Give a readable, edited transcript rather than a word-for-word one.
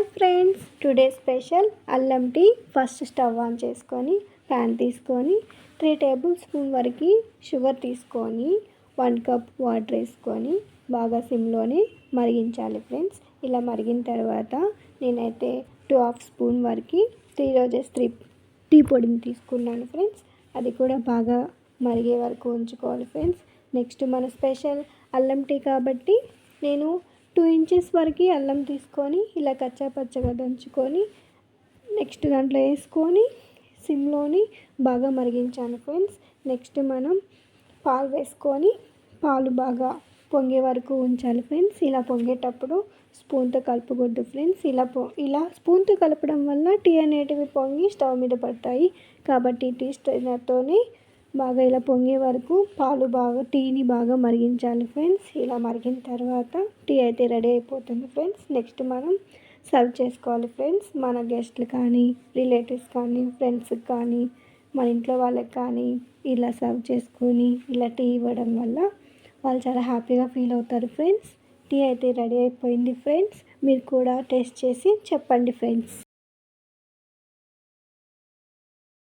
Hi friends, today special అల్లం tea. First stove on చేసుకొని pan తీసుకొని 3 టేబుల్ స్పూన్ వరకు షుగర్ తీసుకొని 1 కప్ వాటర్ వేసుకొని బాగా సిమ్లోనే మరిగించాలి ఫ్రెండ్స్. ఇలా మరిగిన తర్వాత నేనైతే 2.5 స్పూన్ వరకు 3 రోజెస్ టీ పొడిని తీసుకున్నాను ఫ్రెండ్స్. అది కూడా బాగా మరిగే వరకు ఉంచుకోవాలి ఫ్రెండ్స్. నెక్స్ట్ మన స్పెషల్ అల్లం టీ కాబట్టి నేను 2 ఇంచెస్ వరకు అల్లం తీసుకొని ఇలా కచ్చా పచ్చగా దంచుకొని నెక్స్ట్ దాంట్లో వేసుకొని సిమ్లోని బాగా మరిగించాను ఫ్రెండ్స్. నెక్స్ట్ మనం పాలు వేసుకొని పాలు బాగా పొంగే వరకు ఉంచాలి ఫ్రెండ్స్. ఇలా పొంగేటప్పుడు స్పూన్తో కలుపుకొద్దు ఫ్రెండ్స్. ఇలా స్పూన్తో కలపడం వల్ల టీ అనేటివి పొంగి స్టవ్ మీద పడతాయి. కాబట్టి టీ స్ట్రైనర్తోనే బాగా ఇలా పొంగే వరకు టీని బాగా మరిగించాలి ఫ్రెండ్స్. ఇలా మరిగిన తర్వాత టీ అయితే రెడీ అయిపోతుంది ఫ్రెండ్స్. నెక్స్ట్ మనం సర్వ్ చేసుకోవాలి ఫ్రెండ్స్. మన గెస్ట్లు కానీ, రిలేటివ్స్ కానీ, ఫ్రెండ్స్కి కానీ, మన ఇంట్లో వాళ్ళకి కానీ ఇలా సర్వ్ చేసుకొని ఇలా టీ ఇవ్వడం వల్ల వాళ్ళు చాలా హ్యాపీగా ఫీల్ అవుతారు ఫ్రెండ్స్. టీ అయితే రెడీ అయిపోయింది ఫ్రెండ్స్. మీరు కూడా టేస్ట్ చేసి చెప్పండి ఫ్రెండ్స్.